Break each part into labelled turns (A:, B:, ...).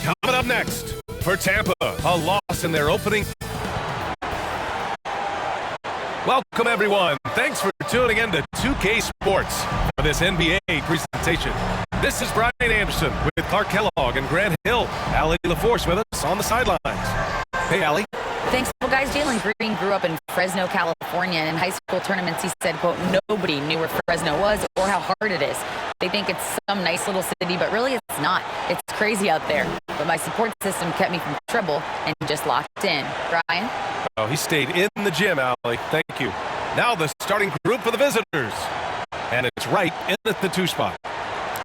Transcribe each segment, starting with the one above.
A: Coming up next, for Tampa, a loss in their opening. Welcome, everyone. Thanks for tuning in to 2K Sports for this NBA presentation. This is Brian Anderson with Clark Kellogg and Grant Hill. Allie LaForce with us on the sidelines. Hey, Allie.
B: Thanks. Well, guys, Jalen Green grew up in Fresno, California, and in high school tournaments, he said, quote, nobody knew where Fresno was or how hard it is. They think it's some nice little city, but really it's not. It's crazy out there. But my support system kept me from trouble and just locked in. Brian?
A: Oh, he stayed in the gym, Allie. Thank you. Now the starting group for the visitors. And it's right in at the 2 spot.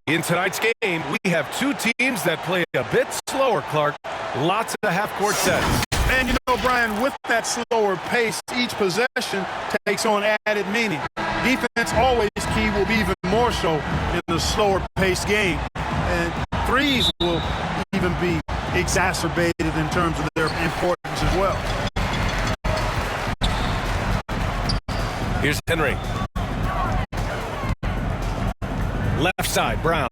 A: In tonight's game, we have 2 teams that play a bit slower, Clark. Lots of half-court sets.
C: And you know, Brian, with that slower pace, each possession takes on added meaning. Defense always key, will be even more so in the slower paced game. And threes will even be exacerbated in terms of their importance as well.
A: Here's Henry. Left side, Brown.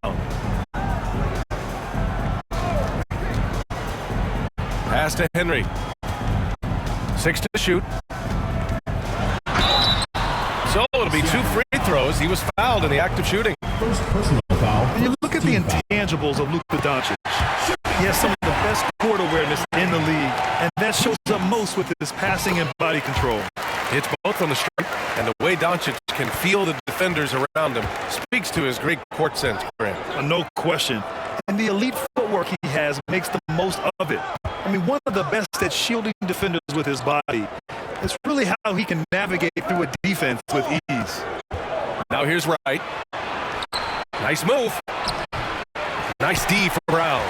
A: Pass to Henry. 6 to shoot. So it'll be 2 free throws. He was fouled in the act of shooting.
D: First personal foul.
E: When you look at the intangibles of Luka Doncic, he has some of the best court awareness in the league, and that shows up most with his passing and body control.
A: It's both on the strength and the way Doncic can feel the defenders around him speaks to his great court sense, Grant.
E: No question. And the elite footwork he has makes the most of it. I mean, one of the best at shielding defenders with his body. It's really how he can navigate through a defense with ease.
A: Now here's Wright. Nice move. Nice D for Brown.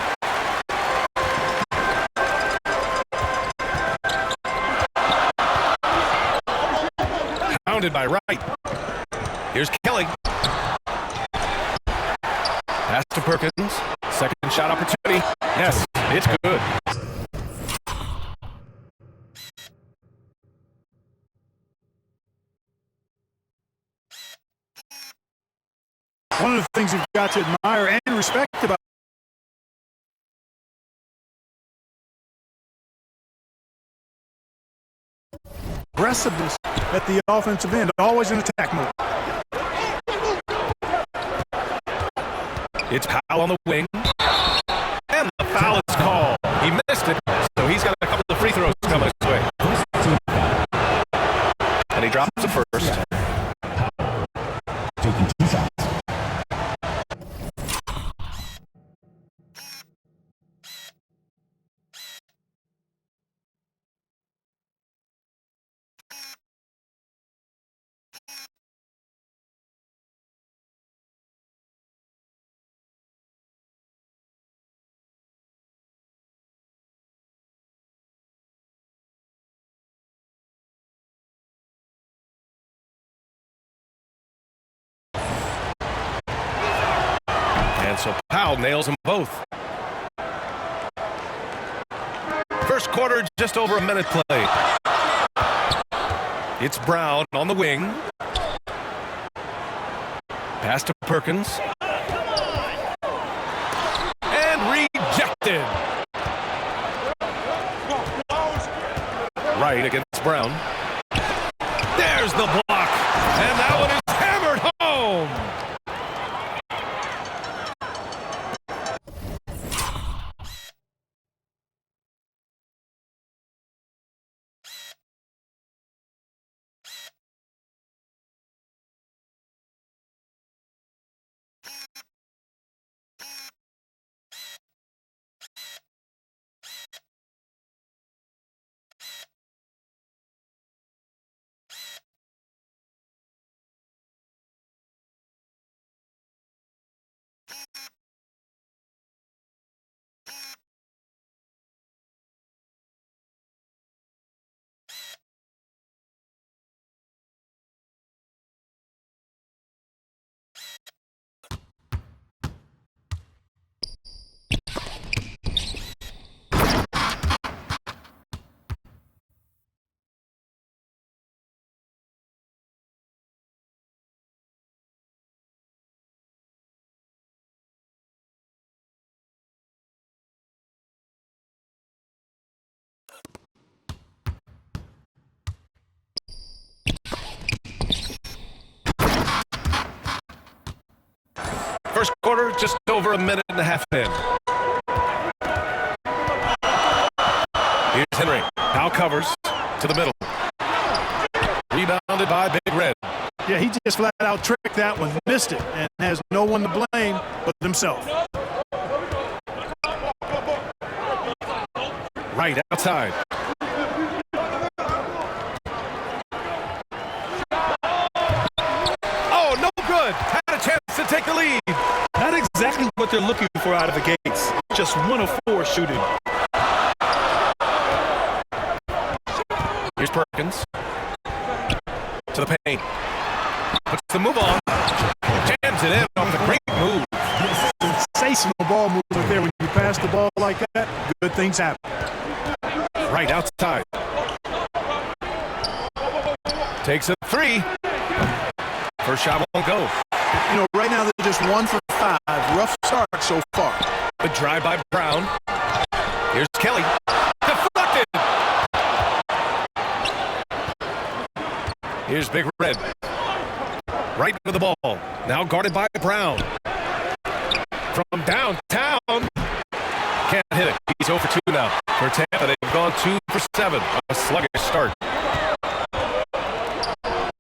A: Pounded by Wright. Here's Kelly. Pass to Perkins. Second shot opportunity. Yes, it's good.
C: One of the things you've got to admire and respect about aggressiveness at the offensive end, always in attack mode.
A: It's Powell on the wing. And the foul is called. He missed it, so he's got a couple of free throws coming his way. And he drops the first.
D: Taking 2 shots.
A: And so Powell nails them both. First quarter, just over a minute played. It's Brown on the wing. Pass to Perkins. And rejected. Right against Brown. There's the block. And that one is hammered home. First quarter, just over a minute and a half in. Here's Henry. Now covers to the middle. Rebounded by Big Red.
C: Yeah, he just flat out tricked that one, missed it, and has no one to blame but himself.
A: Right outside. Oh, no good. Had a chance to take the lead.
E: Not exactly what they're looking for out of the gates. Just 1 of 4 shooting.
A: Here's Perkins. To the paint. Puts the move on. Jams it in off the great move.
C: Sensational ball movement there. When you pass the ball like that, good things happen.
A: Right outside. Takes a 3. First shot won't go.
C: You know, right now they're just 1 for 5. Rough start so far.
A: Good drive by Brown. Here's Kelly. Deflected. Here's Big Red. Right with the ball. Now guarded by Brown. From downtown. Can't hit it. He's 0 for 2 now. For Tampa, they've gone 2 for 7. A sluggish start.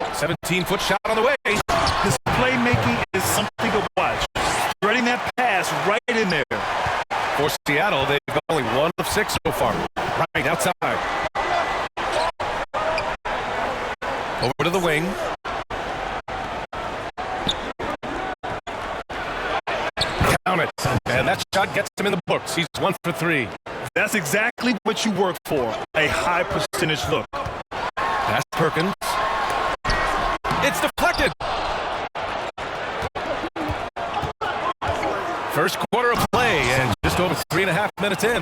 A: 17-foot shot on the way.
E: His playmaking is something to watch. Spreading that pass right in there.
A: For Seattle, they've got only 1 of 6 so far. Right outside. Over to the wing. Count it. And that shot gets him in the books. He's 1 for 3.
E: That's exactly what you work for. A high percentage look.
A: Pass Perkins. It's deflected. First quarter of play and just over 3.5 minutes in.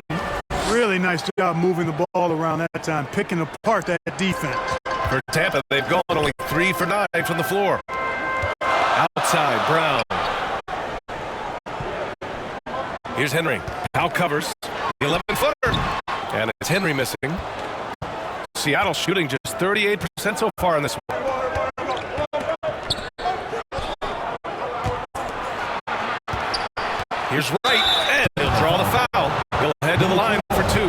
C: Really nice job moving the ball around that time, picking apart that defense.
A: For Tampa, they've gone only 3 for 9 from the floor. Outside, Brown. Here's Henry. Out covers. The 11-footer. And it's Henry missing. Seattle shooting just 38% so far in this one. Here's Wright, and he'll draw the foul. He'll head to the line for 2.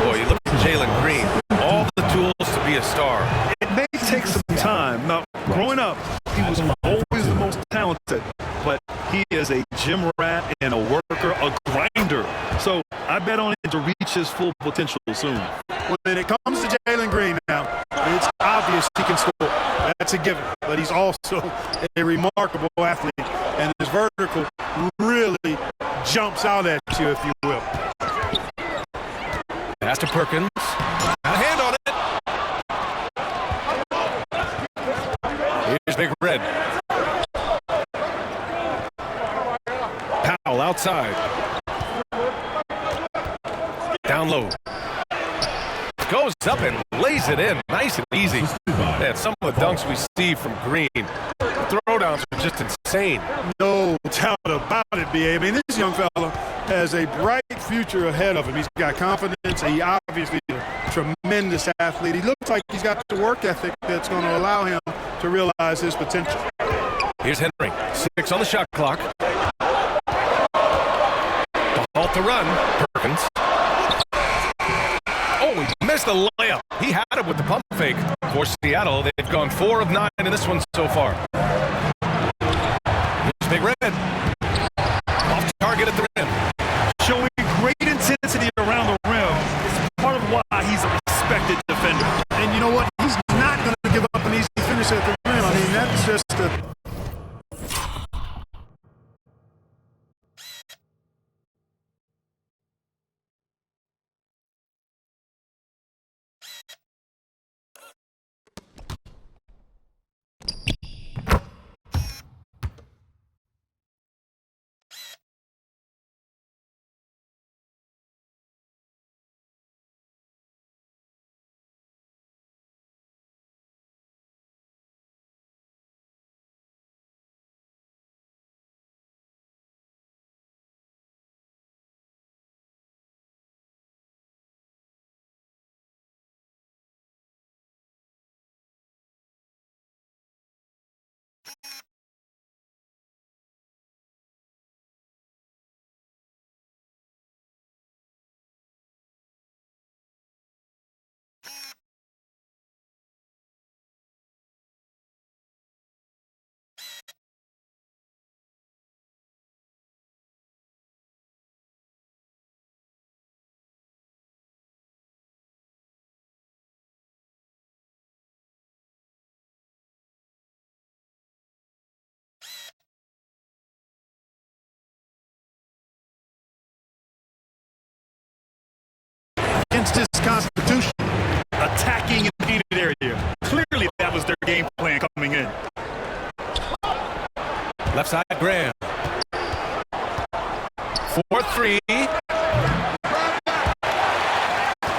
A: Boy, you look at Jalen Green. All the tools to be a star.
E: It may take some time. Now, growing up, he was always the most talented, but he is a gym rat and a worker, a grinder. So I bet on him to reach his full potential soon.
C: When it comes to Jalen Green now, it's obvious he can score. That's a given. But he's also a remarkable athlete, and his vertical really jumps out at you, if you will.
A: Pass to Perkins. Got a hand on it. Here's Big Red. Powell outside. Down low. Goes up and lays it in. Nice and easy. Man, some of the dunks we see from Green, the throwdowns are just insane.
C: No doubt about it, B.A. I mean, this young fella has a bright future ahead of him. He's got confidence. He obviously is a tremendous athlete. He looks like he's got the work ethic that's going to allow him to realize his potential.
A: Here's Henry. 6 on the shot clock. To halt the run. Perkins. Oh, he missed the layup. He had it with the pump fake. For Seattle, they've gone 4 of 9 in this one so far. Here's Big Red. Off target at the rim.
E: Showing great intensity around the rim is part of why he's a respected defender.
C: And you know what? He's not going to give up an easy finish at the rim. I mean, that's just a... against his constitution.
E: Attacking in the heated area. Clearly that was their game plan coming in.
A: Left side, Graham. 4-3.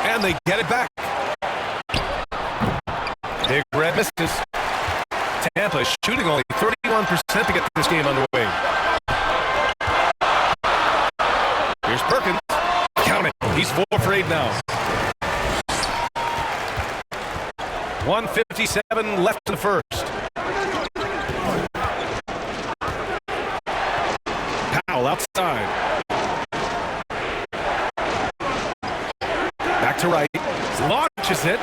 A: And they get it back. Big red misses. Tampa shooting only 31% to get this game underway. Here's Perkins. Count it. He's 4 for 8 now. 1:57 left in the first. Powell outside. Back to right. Launches it.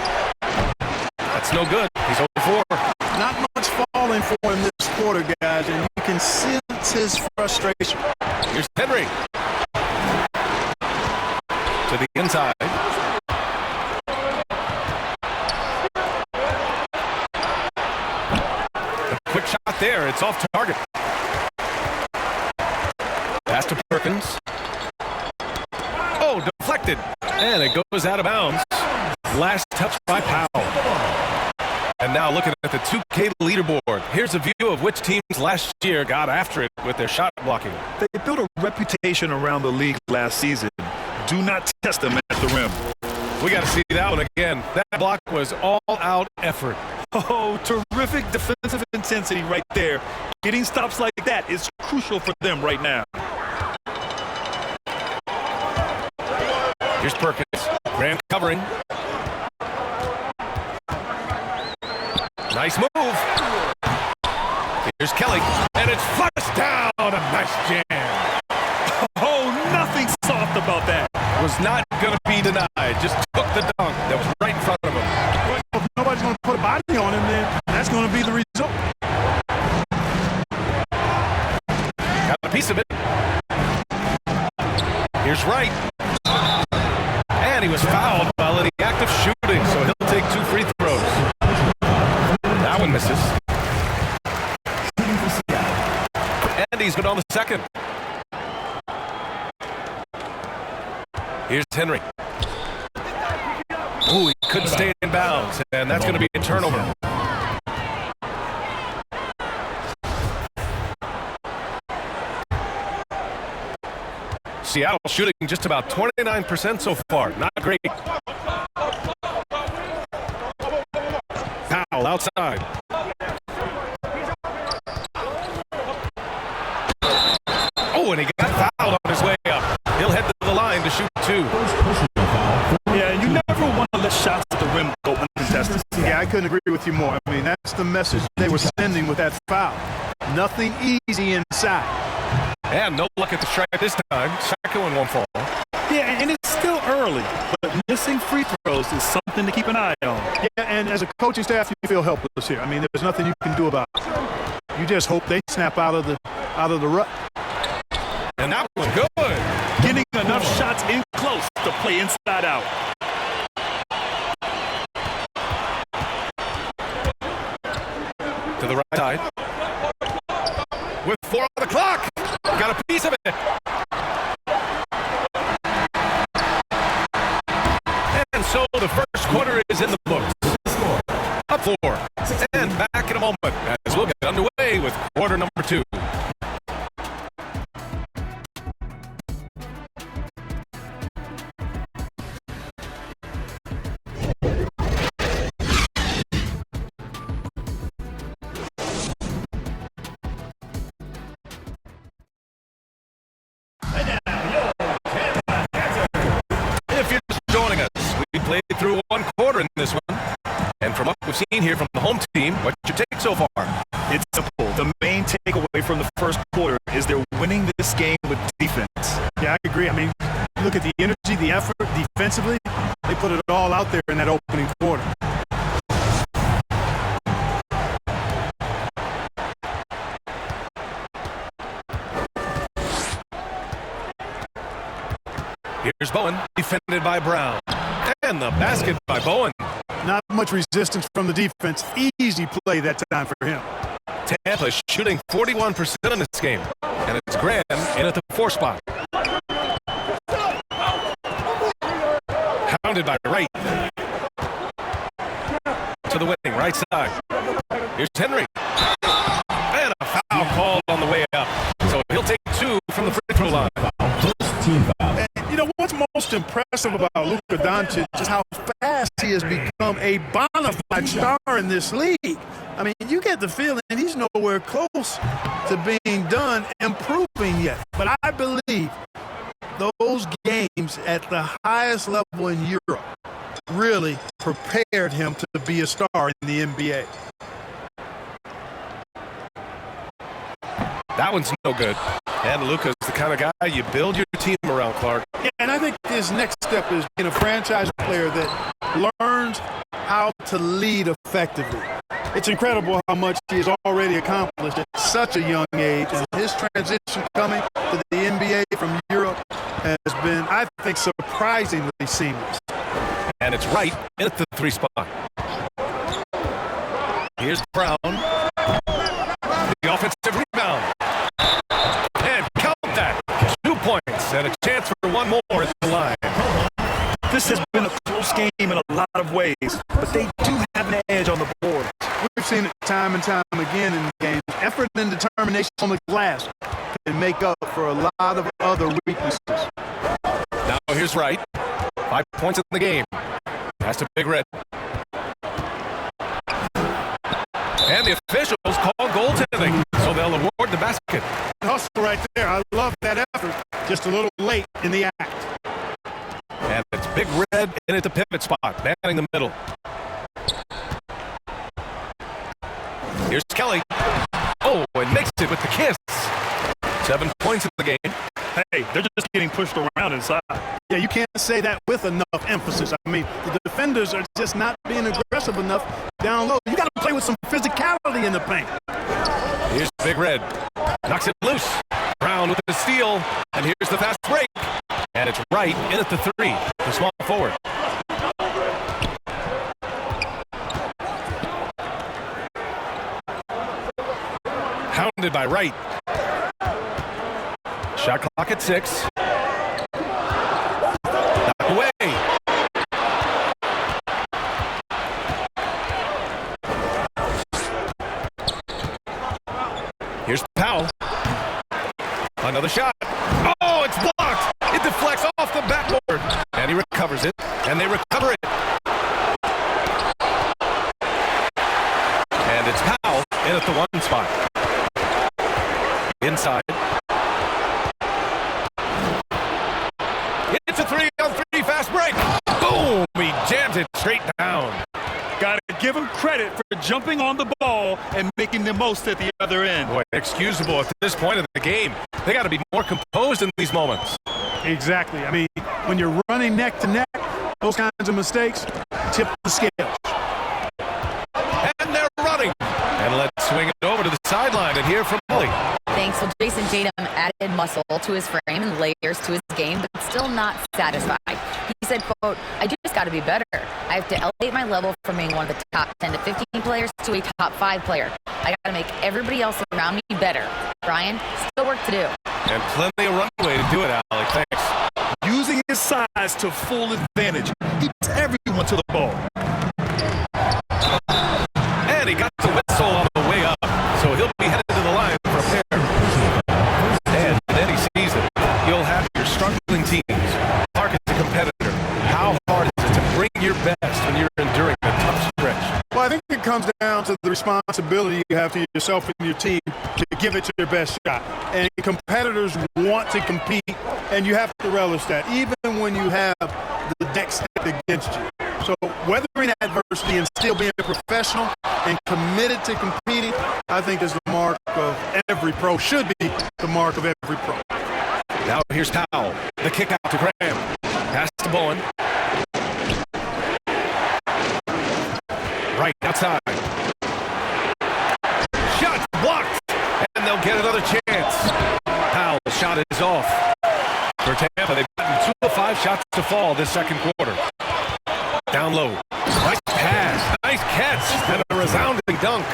A: That's no good. He's 0 for 4.
C: Not much falling for him this quarter, guys, and you can sense his frustration.
A: Here's Henry. To the inside. A quick shot there. It's off target. Pass to Perkins. Oh, deflected. And it goes out of bounds. Last touch by Powell. And now looking at the 2K leaderboard. Here's a view of which teams last year got after it with their shot blocking.
E: They built a reputation around the league last season. Do not test them at the rim.
A: We got to see that one again. That block was all-out effort.
E: Oh, terrific defensive intensity right there. Getting stops like that is crucial for them right now.
A: Here's Perkins. Graham covering. Nice move. Here's Kelly. And it's flushed down. A nice jam.
E: Oh, nothing soft about that.
A: Was not going to be denied. Just took the dunk that was right in front of him.
C: Well, if nobody's going to put a body on him, then that's going to be the result.
A: Got a piece of it. Here's Wright. And he was fouled while in the act of shooting, so he'll take 2 free throws. That one misses. And he's good on the second. Here's Henry. Ooh, he couldn't stay in bounds, and that's going to be a turnover. Seattle shooting just about 29% so far. Not great. Powell outside. Oh, and he got fouled on his way up. He'll head to the line to shoot 2.
E: Yeah, you never want to let shots at the rim go uncontested.
C: Yeah, I couldn't agree with you more. I mean, that's the message they were sending with that foul. Nothing easy inside.
A: And no luck at the stripe this time. Second one won't fall.
E: Yeah, and it's still early, but missing free throws is something to keep an eye on.
C: Yeah, and as a coaching staff, you feel helpless here. I mean, there's nothing you can do about it. You just hope they snap out of the rut.
A: And that was good.
E: Getting enough shots in close to play inside out.
A: To the right side. With 4 on the clock. Got a piece of it. And so the first quarter is in the books. Up 4. And back in a moment as we'll get underway with quarter number 2. If you're just joining us, we played through 1 quarter in this one. And from what we've seen here from the home team, what's your take so far?
E: It's simple. The main takeaway from the first quarter is they're winning this game with defense.
C: Yeah, I agree. I mean, look at the energy, the effort defensively. They put it all out there in that opening quarter.
A: Here's Bowen, defended by Brown. And the basket by Bowen.
C: Not much resistance from the defense. Easy play that time for him.
A: Tampa shooting 41% in this game. And it's Graham in at the 4 spot. Pounded by Wright. To the wing, right side. Here's Henry. And a foul called on the way up. So he'll take 2 from the free throw line.
C: And you know what's most impressive about Luka Doncic is how fast he has become a bona fide star in this league. I mean, you get the feeling he's nowhere close to being done improving yet. But I believe those games at the highest level in Europe really prepared him to be a star in the NBA.
A: That one's no good. And Luka's the kind of guy you build your team around, Clark.
C: Yeah, and I think his next step is being a franchise player that learns how to lead effectively. It's incredible how much he has already accomplished at such a young age, and his transition coming to the NBA from Europe has been, I think, surprisingly seamless.
A: And it's right at the 3 spot. Here's Brown. The offensive rebound. And count that. 2 points and a chance for 1 more at the line.
E: This has been a close game in a lot of ways, but they do have an edge on the board.
C: We've seen it time and time again in games. Effort and determination on the glass can make up for a lot of other weaknesses.
A: Now here's Wright. 5 points in the game. Pass to Big Red. And the officials call goaltending, so they'll award the basket.
C: Hustle right there. I love that effort. Just a little late in the act.
A: And it's Big Red in at the pivot spot, manning the middle. Here's Kelly. Oh, and makes it with the kiss. 7 points in the game.
E: Hey, they're just getting pushed around inside.
C: Yeah, you can't say that with enough emphasis. I mean, the defenders are just not being aggressive enough down low. You got to play with some physicality in the paint.
A: Here's Big Red. Knocks it loose. Brown with the steal. And here's the fast break. And it's right in at the 3. The small forward. Hounded by Wright. Shot clock at 6. Knock away. Here's Powell. Another shot. Oh, it's blocked. It deflects off the backboard. And he recovers it. And they recover it. And it's Powell in at the 1 spot. Inside. It's a 3-on-3 fast break. Boom! He jams it straight down.
E: Got to give him credit for jumping on the ball and making the most at the other end.
A: Boy, excusable at this point of the game. They got to be more composed in these moments.
C: Exactly. I mean, when you're running neck to neck, those kinds of mistakes tip the scales.
A: And they're running. And let's swing it over to the sideline and hear from Billy.
B: Thanks. Well, Jason Tatum added muscle to his frame and layers to his game, but still not satisfied. He said, quote, "I just got to be better. I have to elevate my level from being one of the top 10 to 15 players to a top 5 player. I got to make everybody else around me better. Brian, still work to do."
A: And plenty of runway to do it, Alec. Thanks.
E: Using his size to full advantage. He gets everyone to the ball.
A: And he got the whistle on the way up, so he'll be headed to the line for a pair. And in any season, you'll have your struggling teams. Clark is a competitor. How hard is it to bring your best when you're enduring a tough stretch?
C: Well, I think it comes down to the responsibility you have to yourself and your team to give it your best shot. And competitors want to compete, and you have to relish that, even when you have the deck stacked against you. So weathering adversity and still being a professional and committed to competing, I think is the mark of every pro, should be the mark of every pro.
A: Now here's Powell. The kick out to Graham. Pass to Bowen. Right outside. Shot blocked. And they'll get another chance. Powell's shot is off. For Tampa, they've gotten 2 of 5 shots to fall this second quarter. Down low. Nice pass. Nice catch. And a resounding dunk.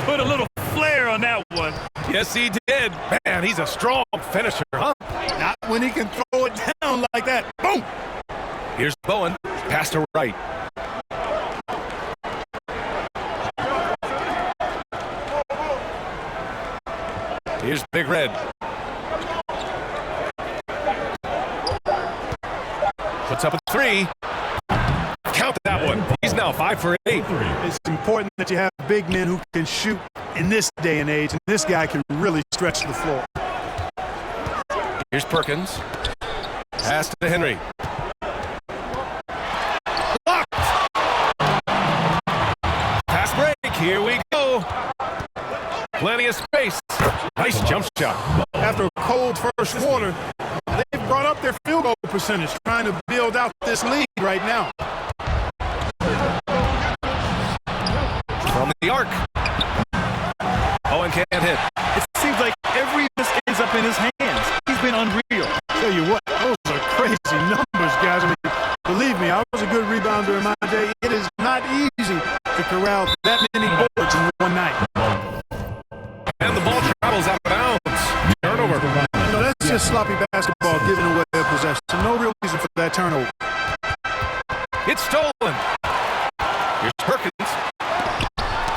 E: Put a little flair on that one.
A: Yes, he did. Man, he's a strong finisher, huh?
C: Not when he can throw it down like that. Boom!
A: Here's Bowen. Pass to right. Here's Big Red. Puts up a 3. Count that one. He's now 5 for 8.
C: It's important that you have big men who can shoot in this day and age, and this guy can really stretch the floor.
A: Here's Perkins. Pass to Henry. Blocked. Pass break. Here we go. Plenty of space. Nice jump shot.
C: After a cold first quarter, they've brought up their field goal percentage, trying to build out this lead right now.
A: From the arc. Owen can't hit.
E: It seems like every miss ends up in his hands. He's been unreal.
C: Tell you what, those are crazy numbers, guys. I mean, believe me, I was a good rebounder in my day. It is not easy to corral that many boards in one night.
A: And the ball travels out of bounds. Turnover.
C: No, that's just sloppy basketball, giving away a possession. No real reason for that turnover.
A: It's stolen. Here's Perkins.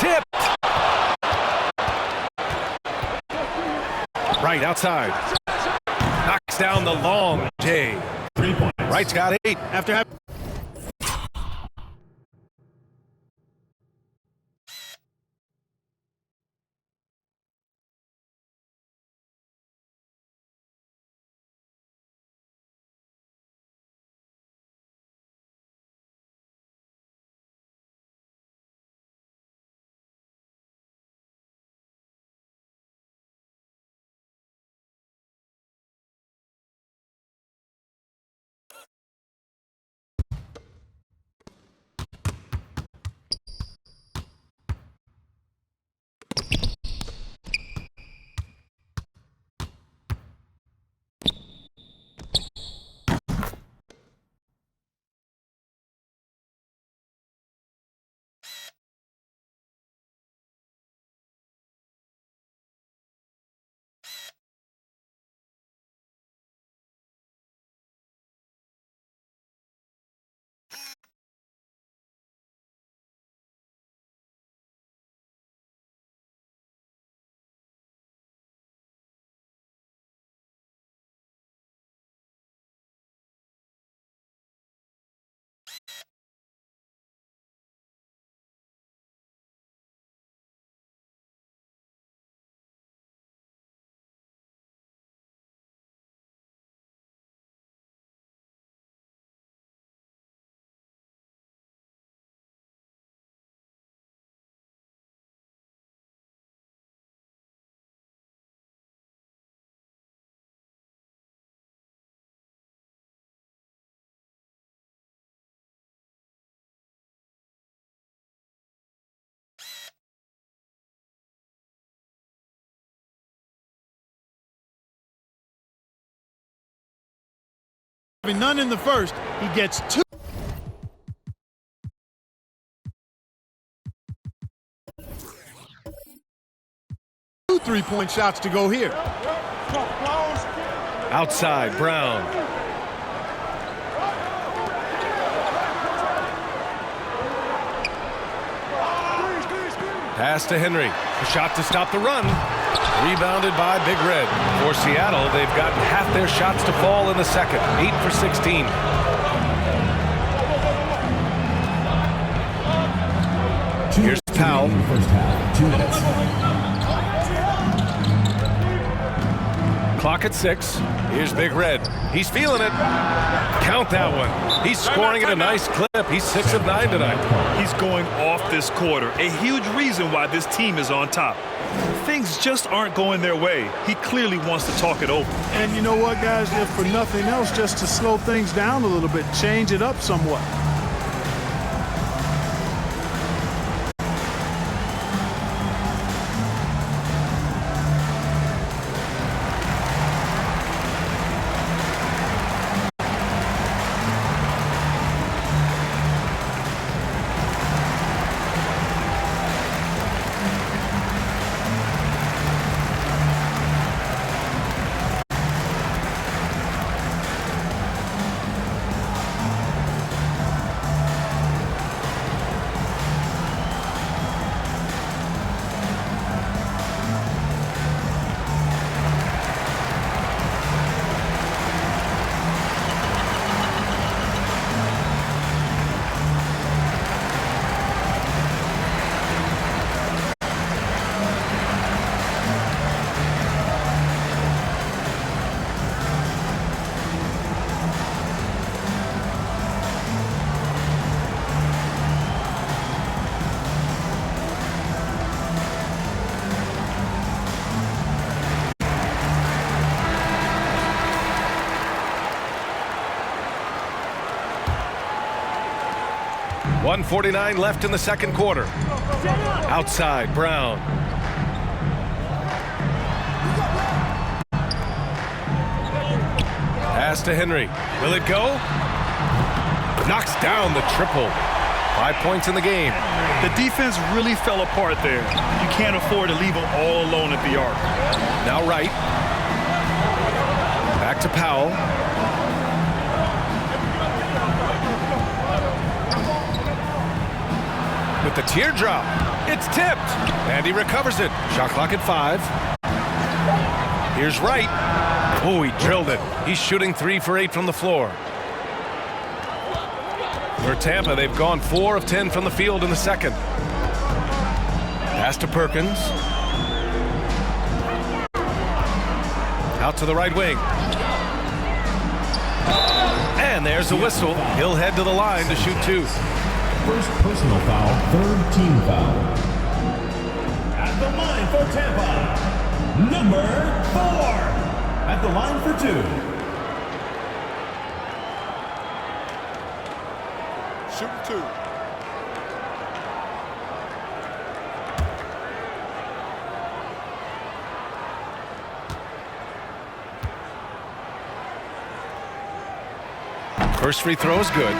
A: Tipped. Right outside. Knocks down the long J.
E: 3 points.
A: Wright's got 8.
C: After having none in the first, he gets 2. 2 3-point shots to go here.
A: Outside, Brown. Pass to Henry. A shot to stop the run. Rebounded by Big Red. For Seattle, they've gotten half their shots to fall in the second. 8 for 16. Here's Powell.
D: First half, 2 minutes.
A: Clock at 6. Here's Big Red. He's feeling it. Count that one. He's scoring at a nice clip. He's 6 of 9 tonight.
E: He's going off this quarter. A huge reason why this team is on top. Things just aren't going their way. He clearly wants to talk it over.
C: And you know what, guys? If for nothing else, just to slow things down a little bit, change it up somewhat.
A: 1:49 left in the second quarter. Outside, Brown. Pass to Henry. Will it go? Knocks down the triple. 5 points in the game.
E: The defense really fell apart there. You can't afford to leave them all alone at the arc.
A: Now right. Back to Powell. With the teardrop. It's tipped. And he recovers it. Shot clock at 5. Here's Wright. Oh, he drilled it. He's shooting 3 for 8 from the floor. For Tampa, they've gone 4 of 10 from the field in the second. Pass to Perkins. Out to the right wing. And there's the whistle. He'll head to the line to shoot 2.
D: First personal foul, third team foul. At the line for Tampa, number 4. At the line for 2.
C: Shoot 2.
A: First free throw is good.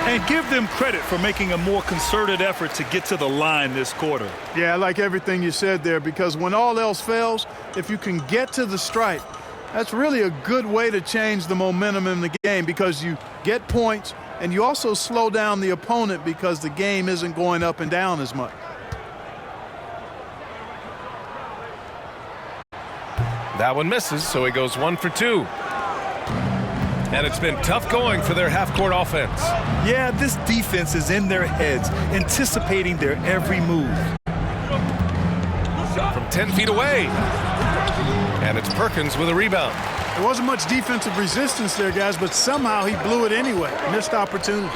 E: And give them credit for making a more concerted effort to get to the line this quarter.
C: Yeah, I like everything you said there, because when all else fails, if you can get to the stripe, that's really a good way to change the momentum in the game, because you get points and you also slow down the opponent because the game isn't going up and down as much.
A: That one misses, so he goes 1 for 2. And it's been tough going for their half-court offense.
E: Yeah, this defense is in their heads, anticipating their every move.
A: From 10 feet away. And it's Perkins with a rebound.
C: There wasn't much defensive resistance there, guys, but somehow he blew it anyway. Missed opportunity.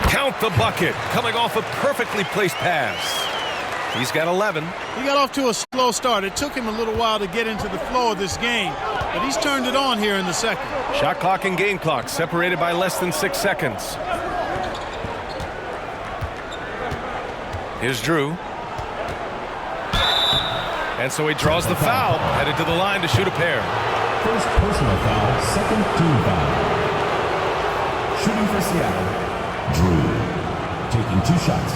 A: Count the bucket, coming off a perfectly placed pass. He's got 11.
C: He got off to a slow start. It took him a little while to get into the flow of this game, but he's turned it on here in the second.
A: Shot clock and game clock separated by less than 6 seconds. Here's Drew. And so he draws the foul, headed to the line to shoot a pair.
D: First personal foul, second team foul. Shooting for Seattle, Drew. Taking 2 shots.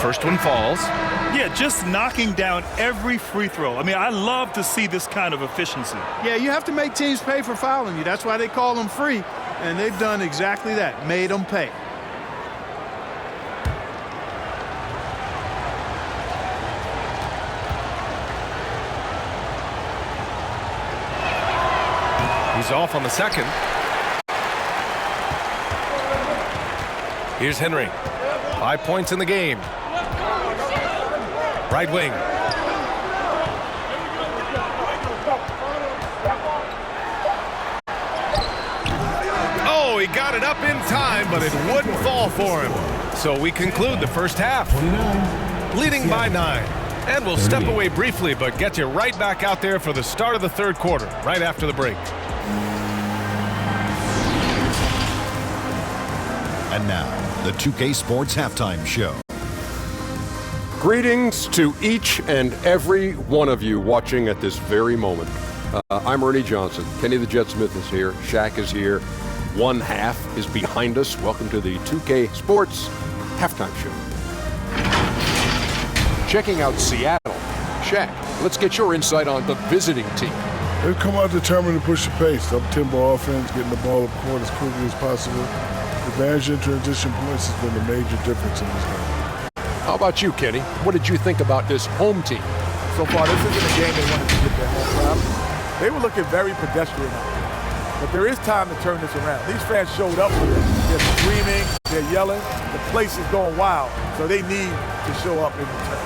A: First one falls.
E: Yeah, just knocking down every free throw. I mean, I love to see this kind of efficiency.
C: Yeah, you have to make teams pay for fouling you. That's why they call them free, and they've done exactly that, made them pay.
A: He's off on the second. Here's Henry. 5 points in the game. Right wing. Oh, he got it up in time, but it wouldn't fall for him. So we conclude the first half.
D: 29.
A: Leading by 9. And we'll step away briefly, but get you right back out there for the start of the third quarter, right after the break.
F: And now, the 2K Sports Halftime Show.
G: Greetings to each and every one of you watching at this very moment. I'm Ernie Johnson. Kenny the Jet Smith is here. Shaq is here. One half is behind us. Welcome to the 2K Sports Halftime Show. Checking out Seattle. Shaq, let's get your insight on the visiting team.
H: They've come out determined to push the pace. Up-tempo offense, getting the ball up court as quickly as possible. Advantage in transition points has been a major difference in this game.
G: How about you, Kenny? What did you think about this home team?
I: So far, this isn't a game they wanted to get their home crowd. They were looking very pedestrian out there. But there is time to turn this around. These fans showed up for this. They're screaming, they're yelling. The place is going wild. So they need to show up in return.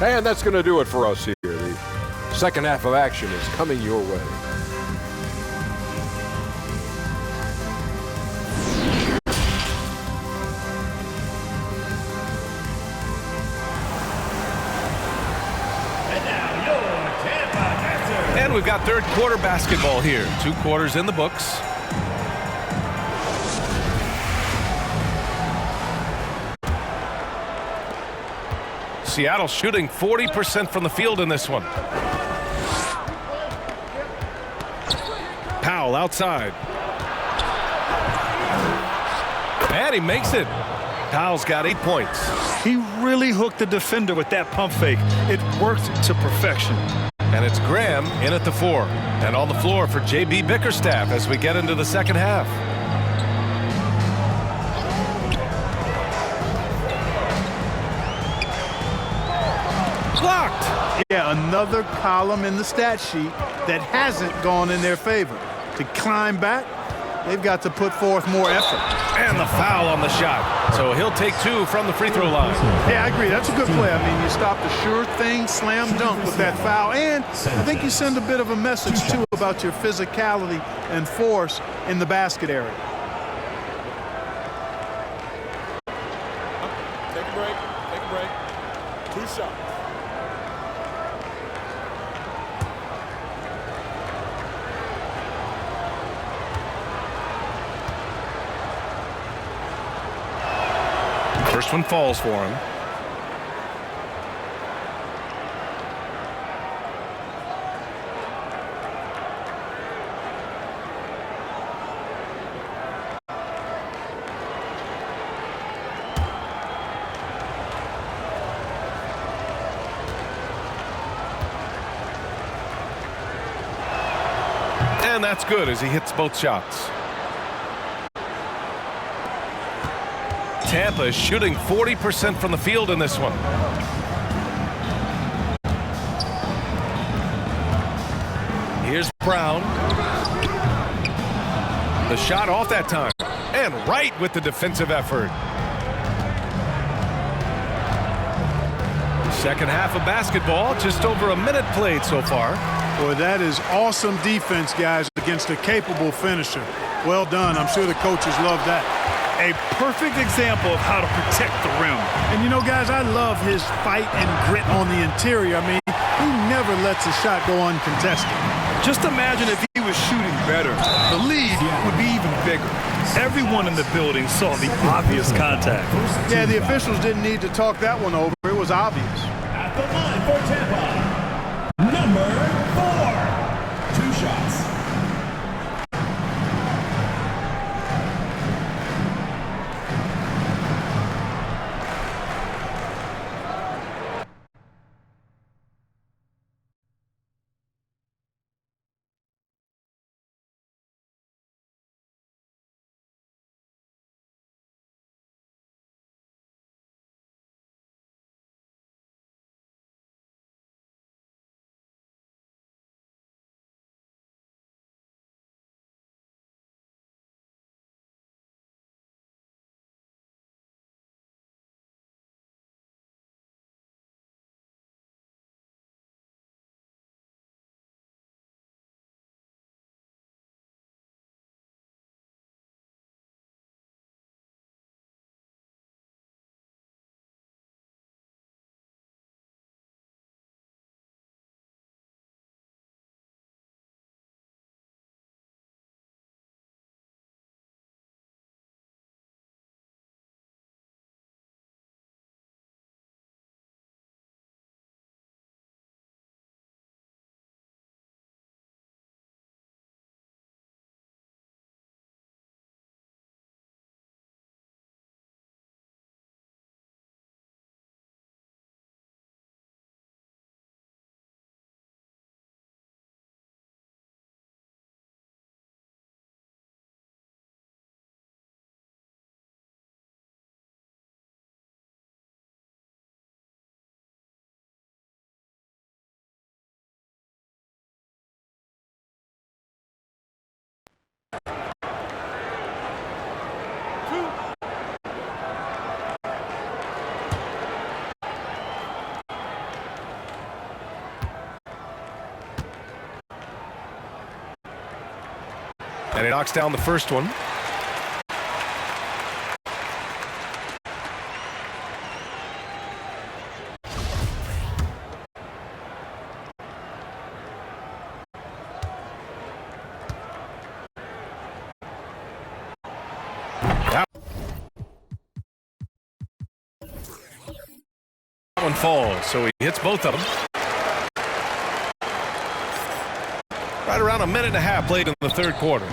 G: And that's going to do it for us here. The second half of action is coming your way.
A: And we've got third quarter basketball here. 2 quarters in the books. Seattle shooting 40% from the field in this one. Powell outside. And he makes it. Powell's got 8 points.
E: He really hooked the defender with that pump fake. It worked to perfection.
A: And it's Graham in at the 4. And on the floor for J.B. Bickerstaff as we get into the second half. Blocked.
C: Yeah, another column in the stat sheet that hasn't gone in their favor. To climb back, they've got to put forth more effort.
A: And the foul on the shot. So he'll take 2 from the free throw line.
C: Yeah, I agree. That's a good play. I mean, you stop the sure thing, slam dunk with that foul. And I think you send a bit of a message, too, about your physicality and force in the basket area.
I: Take a break. Take a break. 2 shots.
A: First one falls for him. And that's good as he hits both shots. Tampa is shooting 40% from the field in this one. Here's Brown. The shot off that time. And right with the defensive effort. Second half of basketball, just over a minute played so far.
C: Boy, that is awesome defense, guys, against a capable finisher. Well done. I'm sure the coaches love that.
E: A perfect example of how to protect the rim.
C: And, you know, guys, I love his fight and grit on the interior. I mean, he never lets a shot go uncontested.
E: Just imagine if he was shooting better. The lead would be even bigger. Everyone in the building saw the obvious contact.
C: Yeah, the officials didn't need to talk that one over. It was obvious.
D: At the line for Tampa, number 4. 2 shots.
A: And he knocks down the first one. That one falls, so he hits both of them. Right around a minute and a half played in the third quarter.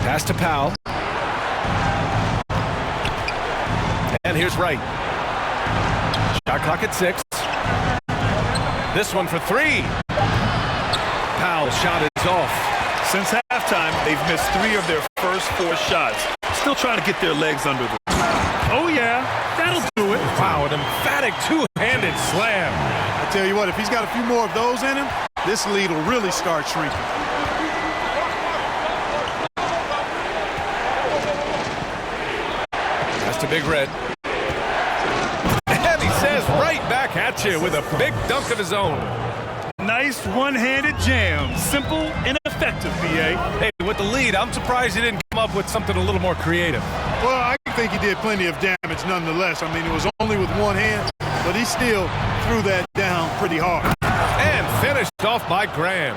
A: Pass to Powell. And here's Wright. Shot clock at 6. This one for 3. Powell's shot is off.
E: Since halftime, they've missed 3 of their first 4 shots. Still trying to get their legs under them. Oh, yeah, that'll do it.
A: Wow, an emphatic two-handed slam.
C: I tell you what, if he's got a few more of those in him, this lead will really start shrinking.
A: That's to Big Red. And he says right back at you with a big dunk of his own.
E: Nice one-handed jam. Simple and effective, B.A.
A: Hey, with the lead, I'm surprised he didn't come up with something a little more creative.
C: Well, I think he did plenty of damage nonetheless. I mean, it was only with one hand, but he still threw that down pretty hard.
A: And finished off by Graham.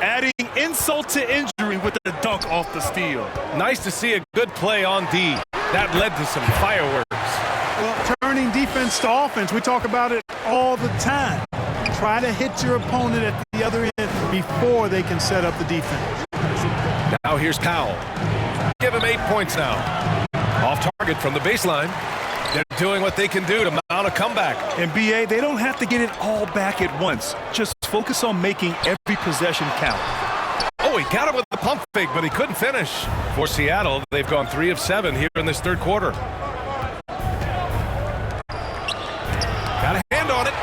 E: Adding insult to injury with the dunk off the steal.
A: Nice to see a good play on D. That led to some fireworks.
C: Well, turning defense to offense, we talk about it all the time. Try to hit your opponent at the other end before they can set up the defense.
A: Now here's Powell. Give him 8 points now. Off target from the baseline. They're doing what they can do to mount a comeback.
E: And B.A., they don't have to get it all back at once. Just focus on making every possession count.
A: Oh, he got him with the pump fake, but he couldn't finish. For Seattle, they've gone 3 of 7 here in this third quarter. Got a hand on it.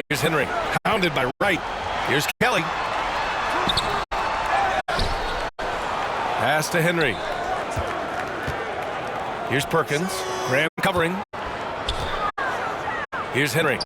A: Here's Henry, pounded by Wright. Here's Kelly. Pass to Henry. Here's Perkins. Graham covering. Here's Henry.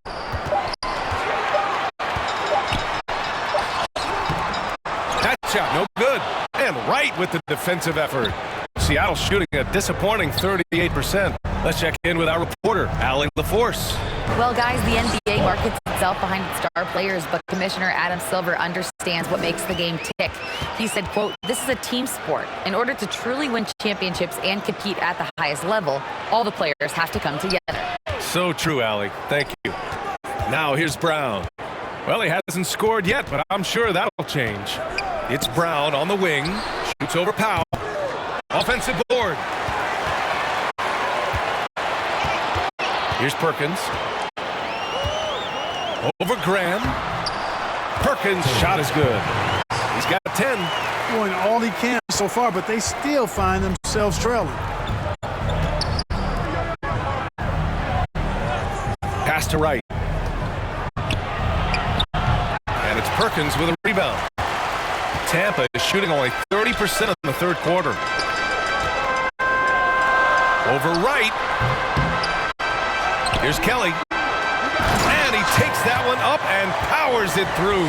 A: That shot, no good. And Wright with the defensive effort. Seattle shooting a disappointing 38%. Let's check in with our reporter, Allie LaForce.
B: Well, guys, the NBA markets itself behind its star players, but Commissioner Adam Silver understands what makes the game tick. He said, quote, "This is a team sport. In order to truly win championships and compete at the highest level, all the players have to come together."
A: So true, Allie. Thank you. Now here's Brown. Well, he hasn't scored yet, but I'm sure that'll change. It's Brown on the wing. Shoots over Powell. Offensive board. Here's Perkins. Over Graham. Perkins' shot is good. He's got 10.
C: Doing all he can so far, but they still find themselves trailing.
A: Pass to Wright. And it's Perkins with a rebound. Tampa is shooting only 30% in the third quarter. Over Wright. Here's Kelly. And he takes that one up and powers it through.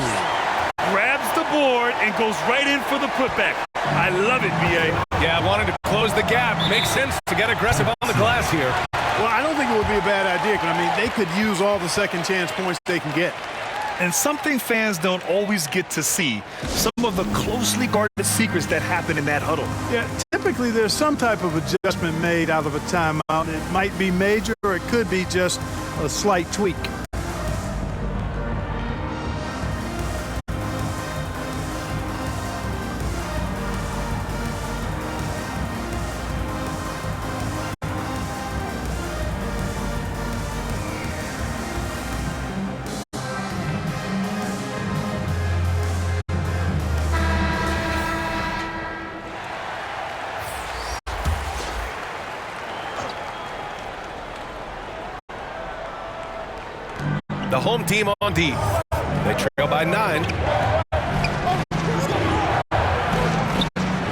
E: Grabs the board and goes right in for the putback. I love it, B.A.
A: Yeah, wanting to close the gap. Makes sense to get aggressive on the glass here.
C: Well, I don't think it would be a bad idea. I mean, they could use all the second chance points they can get.
E: And something fans don't always get to see, some of the closely guarded secrets that happen in that huddle.
C: Yeah, typically there's some type of adjustment made out of a timeout. It might be major or it could be just a slight tweak.
A: The home team on D. They trail by 9.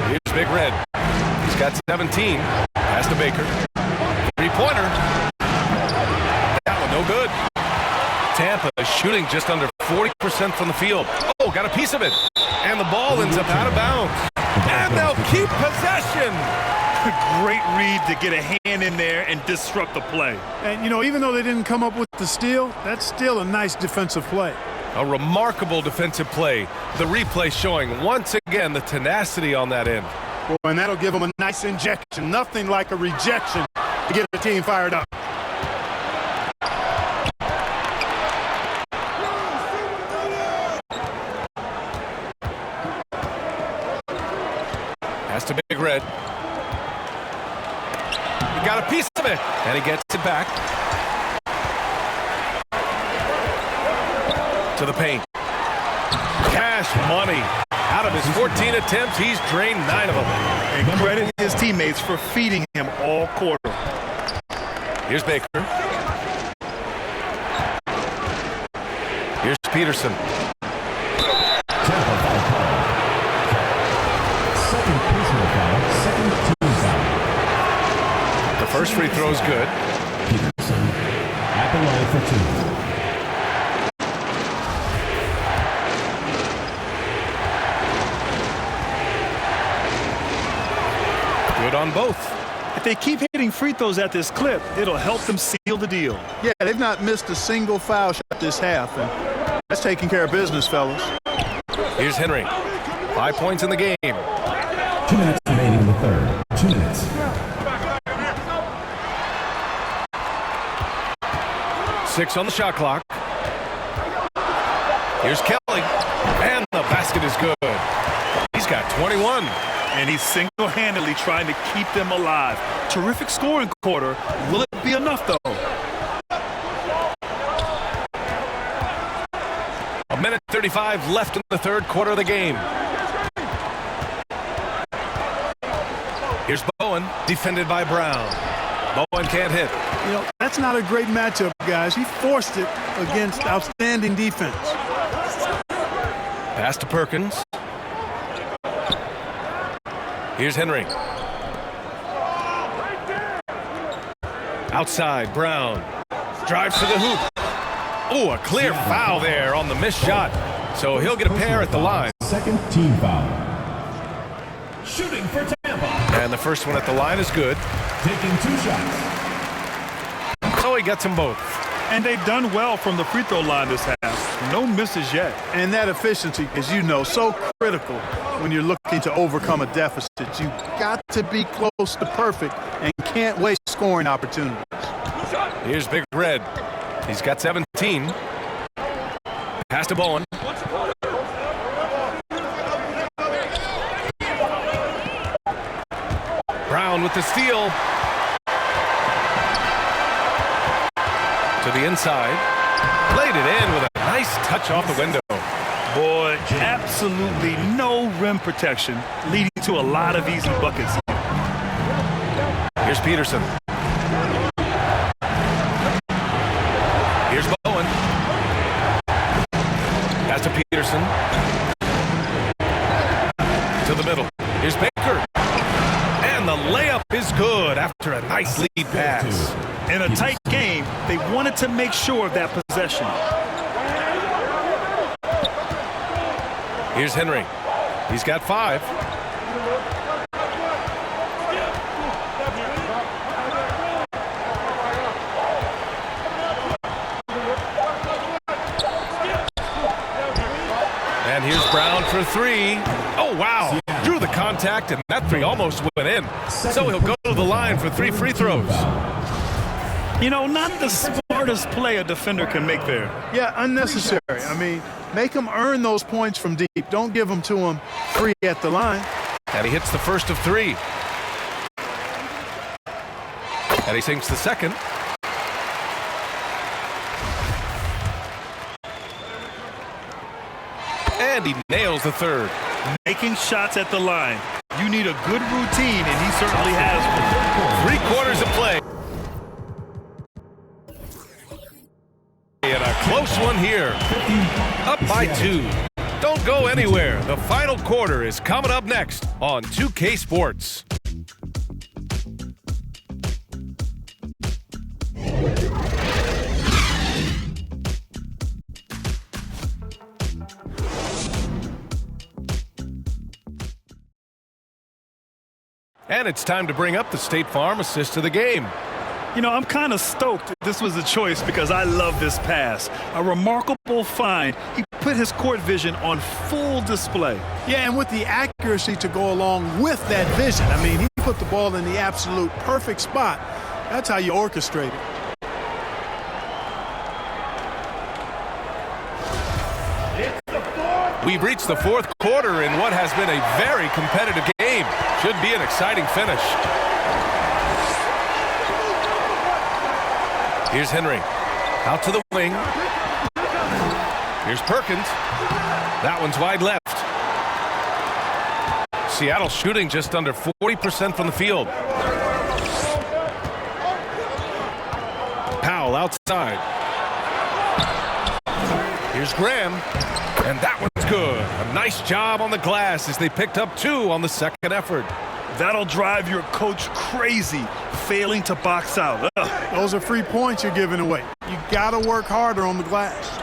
A: Here's Big Red. He's got 17. Pass to Baker. Three-pointer. Memphis shooting just under 40% from the field. Oh, got a piece of it. And the ball ends up out of bounds. And they'll keep possession.
E: Great read to get a hand in there and disrupt the play.
C: And, you know, even though they didn't come up with the steal, that's still a nice defensive play.
A: A remarkable defensive play. The replay showing once again the tenacity on that end.
C: Well, and that'll give them a nice injection. Nothing like a rejection to get the team fired up.
A: Pass to Big Red. He got a piece of it, and he gets it back. To the paint. Cash money. Out of his 14 attempts, he's drained 9 of them.
E: And credit his teammates for feeding him all quarter.
A: Here's Baker. Here's Peterson.
D: Second personal foul, second team foul.
A: The first free throw is good.
D: Peterson at the line for 2.
A: Good on both.
E: If they keep hitting free throws at this clip, it'll help them seal the deal.
C: Yeah, they've not missed a single foul shot this half, and that's taking care of business, fellas.
A: Here's Henry. 5 points in the game.
D: 2 minutes remaining in the third. 2 minutes.
A: Six on the shot clock. Here's Kelly. And the basket is good. He's got 21.
E: And he's single-handedly trying to keep them alive. Terrific scoring quarter. Will it be enough, though?
A: A minute 35 left in the third quarter of the game. Here's Bowen, defended by Brown. Bowen can't hit.
C: You know, that's not a great matchup, guys. He forced it against outstanding defense.
A: Pass to Perkins. Here's Henry. Outside, Brown. Drives to the hoop. Oh, a clear foul there on the missed shot. So he'll get a pair at the line.
D: Second team foul. Shooting for Tampa.
A: And the first one at the line is good.
D: Taking 2 shots.
A: So he gets them both.
E: And they've done well from the free throw line this half. No misses yet.
C: And that efficiency, as you know, so critical when you're looking to overcome a deficit. You got to be close to perfect and can't waste scoring opportunities.
A: Here's Big Red. He's got 17. Pass to Bowen. Brown with the steal. To the inside. Played it in with a nice touch off the window.
E: Boy, absolutely no rim protection, leading to a lot of easy buckets.
A: Here's Peterson. Here's Bowen. Pass to Peterson. To the middle. Here's Baker. And the layup is good after a nice lead pass.
E: In a tight game, they wanted to make sure of that possession.
A: Here's Henry. He's got 5. And here's Brown for 3. Oh, wow. Drew the contact, and that 3 almost went in. So he'll go to the line for 3 free throws.
E: You know, not the smartest play a defender can make there.
C: Yeah, unnecessary. I mean, make them earn those points from deep. Don't give them to them free at the line.
A: And he hits the first of 3. And he sinks the second. And he nails the third.
E: Making shots at the line. You need a good routine, and he certainly has one.
A: 3 quarters of play. And a close one here. Up by 2. Don't go anywhere. The final quarter is coming up next on 2K Sports. And it's time to bring up the State Farm assist of the game.
E: You know, I'm kind of stoked this was a choice because I love this pass. A remarkable find. He put his court vision on full display.
C: Yeah, and with the accuracy to go along with that vision. I mean, he put the ball in the absolute perfect spot. That's how you orchestrate it.
A: We've reached the fourth quarter in what has been a very competitive game. Should be an exciting finish. Here's Henry. Out to the wing. Here's Perkins. That one's wide left. Seattle shooting just under 40% from the field. Powell outside. Here's Graham. And that one's good. A nice job on the glass as they picked up 2 on the second effort.
E: That'll drive your coach crazy, failing to box out. Ugh.
C: Those are free points you're giving away. You got to work harder on the glass.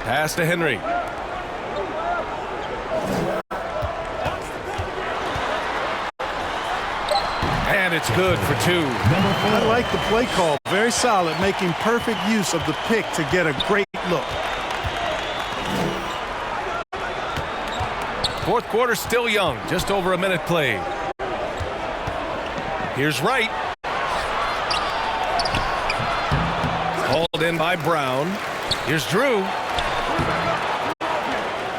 A: Pass to Henry. And it's good for 2.
C: I like the play call. Very solid, making perfect use of the pick to get a great look.
A: Fourth quarter still young, just over a minute played. Here's Wright. Hauled in by Brown. Here's Drew.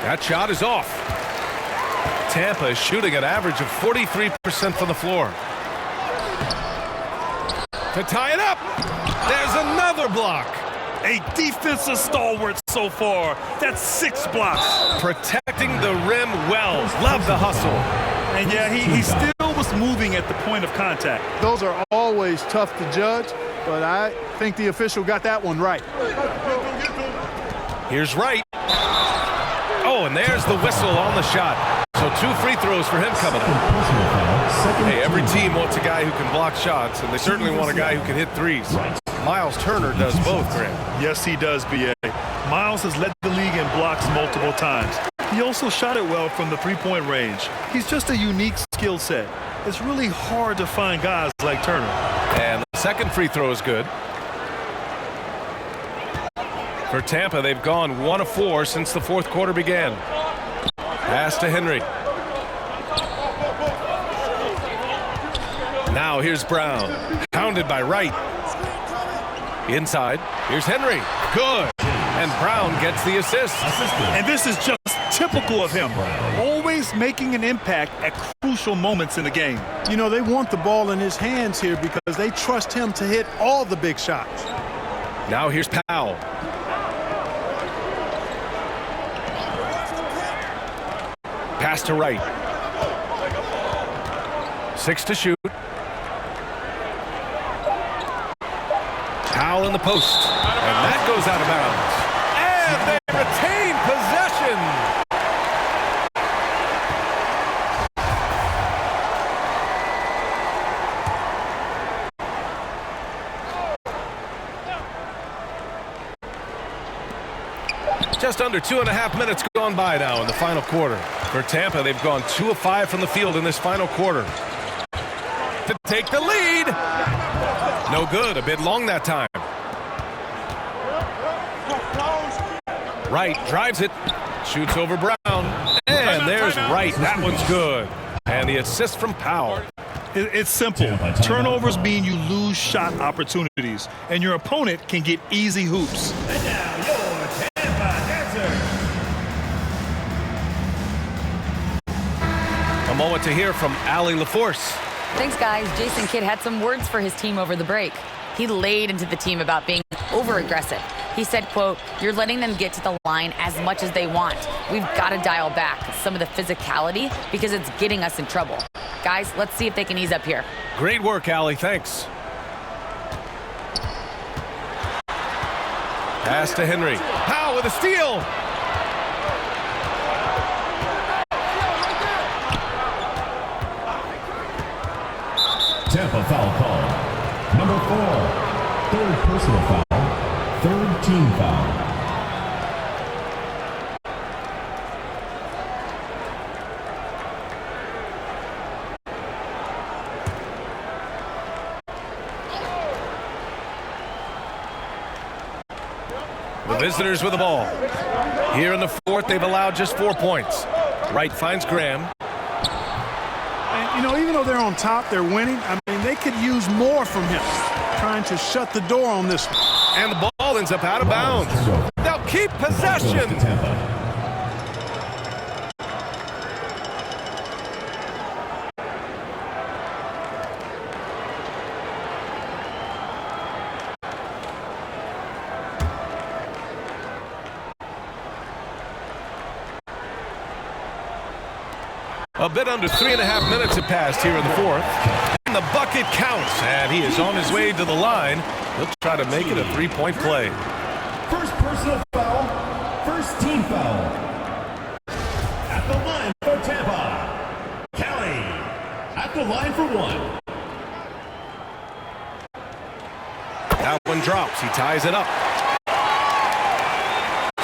A: That shot is off. Tampa is shooting an average of 43% from the floor. To tie it up. There's another block.
E: A defensive stalwart so far. That's 6 blocks.
A: Protecting the rim well. Love the hustle.
E: And yeah, he still was moving at the point of contact.
C: Those are always tough to judge, but I think the official got that one right.
A: Here's Wright. Oh, and there's the whistle on the shot. So 2 free throws for him coming up. Hey, every team wants a guy who can block shots, and they certainly want a guy who can hit threes. Miles Turner does both, Graham.
E: Yes, he does, B.A. Miles has led the league in blocks multiple times. He also shot it well from the three-point range. He's just a unique skill set. It's really hard to find guys like Turner.
A: And the second free throw is good. For Tampa, they've gone 1 of 4 since the fourth quarter began. Pass to Henry. Now here's Brown. Pounded by Wright. Inside. Here's Henry. Good. And Brown gets the assist.
E: And this is just typical of him. Always making an impact at crucial moments in the game.
C: You know, they want the ball in his hands here because they trust him to hit all the big shots.
A: Now here's Powell. Pass to Wright. 6 to shoot. Powell in the post. And that goes out of bounds. And they retain possession. Just under 2.5 minutes gone by now in the final quarter. For Tampa, they've gone 2 of 5 from the field in this final quarter. To take the lead. No good. A bit long that time. Wright drives it. Shoots over Brown. And there's Wright. That one's good. And the assist from Powell.
E: It's simple. Turnovers mean you lose shot opportunities, and your opponent can get easy hoops.
D: And now your Tampa answer.
A: A moment to hear from Allie LaForce.
B: Thanks, guys. Jason Kidd had some words for his team over the break. He laid into the team about being over-aggressive. He said, quote, "You're letting them get to the line as much as they want. We've got to dial back some of the physicality because it's getting us in trouble. Guys, let's see if they can ease up here."
A: Great work, Allie. Thanks. Pass to Henry. Powell with a steal.
D: Tampa foul call. Number 4. Third personal foul. Third team foul.
A: The visitors with the ball. Here in the fourth, they've allowed just 4 points. Wright finds Graham.
C: And, you know, even though they're on top, they're winning. I mean, they could use more from him, trying to shut the door on this one.
A: And the ball ends up out of bounds. They'll keep possession. A bit under 3.5 minutes have passed here in the fourth. And the bucket counts, and he is on his way to the line. He'll try to make it a 3-point play.
D: First personal foul, first team foul. At the line for Tampa, Kelly. At the line for 1.
A: That one drops. He ties it up.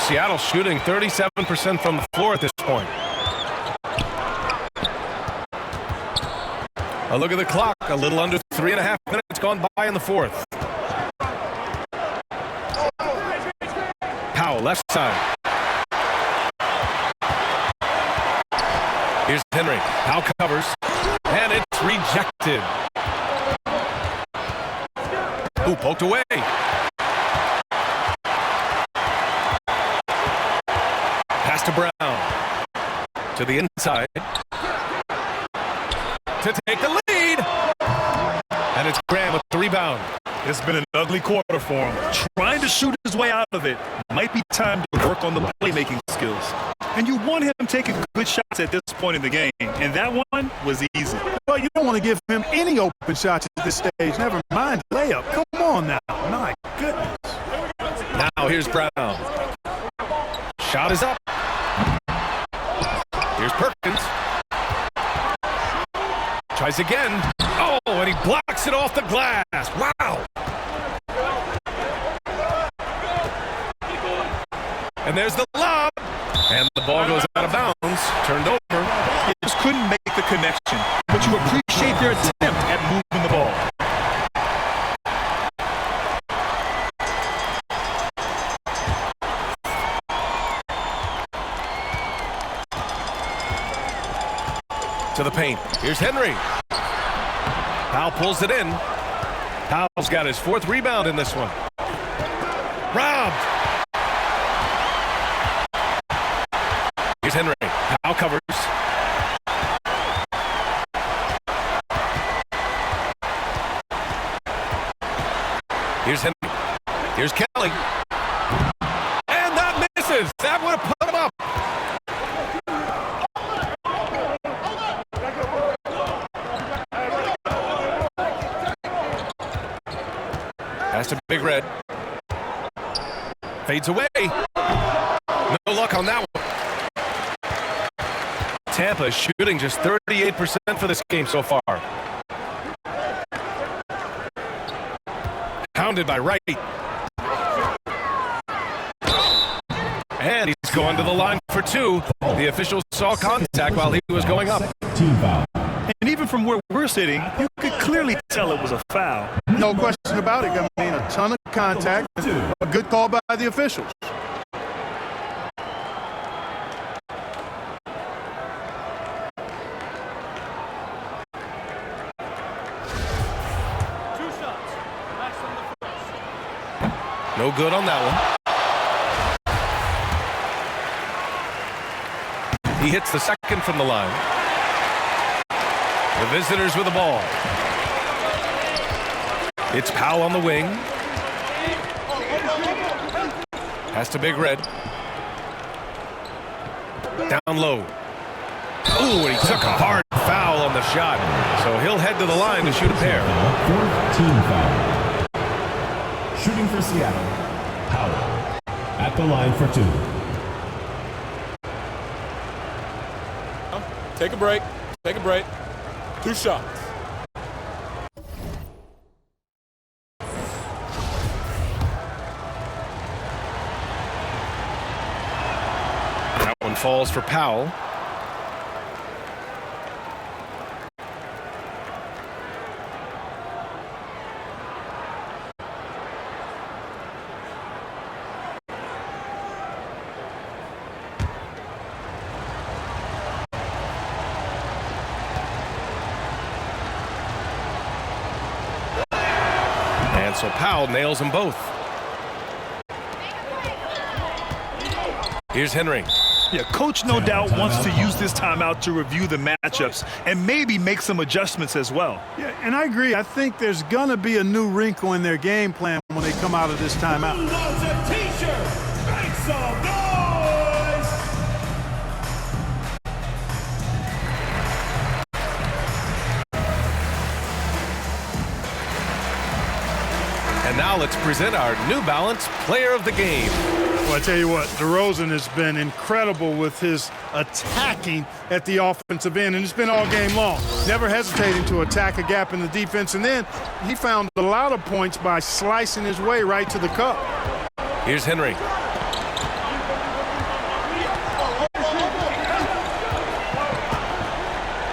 A: Seattle shooting 37% from the floor at this point. A look at the clock. A little under 3.5 minutes gone by in the fourth. Powell, left side. Here's Henry. Powell covers. And it's rejected. Ooh, poked away. Pass to Brown. To the inside. To take the lead. And it's Graham with the rebound.
E: It's been an ugly quarter for him. Trying to shoot his way out of it. Might be time to work on the playmaking skills. And you want him taking good shots at this point in the game. And that one was easy.
C: Well, you don't want to give him any open shots at this stage. Never mind layup. Come on now. My goodness.
A: Now here's Brown. Shot is up. Here's Perkins. Tries again. Oh, and he blocks it off the glass. Wow. And there's the lob. And the ball goes out of bounds. Turned over.
E: He just couldn't make the connection. But you appreciate their attempt at moving the ball.
A: To the paint. Here's Henry. Powell pulls it in. Powell's got his 4th rebound in this one. Robbed. Here's Henry. Powell covers. Here's Henry. Here's Kelly. And that misses. That would have put him up. Pass to Big Red. Fades away. No luck on that one. Tampa is shooting just 38% for this game so far. Pounded by Wright. And he's going to the line for 2. The officials saw contact while he was going up.
D: Team foul.
E: And even from where we're sitting, you could clearly tell it was a foul.
C: No question about it. I mean, a ton of contact. A good call by the officials.
A: No good on that one. He hits the second from the line. The visitors with the ball. It's Powell on the wing. Pass to Big Red. Down low. Ooh, and he took a hard foul on the shot. So he'll head to the line to shoot a pair.
D: 4th team foul. Shooting for Seattle, Powell. At the line for 2.
I: Take a break. Take a break. 2 shots.
A: That one falls for Powell. so Powell nails them both. Here's Henry.
E: Yeah, coach no doubt wants to use this timeout to review the matchups and maybe make some adjustments as well.
C: Yeah, and I agree. I think there's going to be a new wrinkle in their game plan when they come out of this timeout.
D: Who wants a t-shirt? Make some noise!
A: And now let's present our New Balance Player of the Game.
C: Well, I tell you what, DeRozan has been incredible with his attacking at the offensive end, and it's been all game long. Never hesitating to attack a gap in the defense, and then he found a lot of points by slicing his way right to the cup.
A: Here's Henry.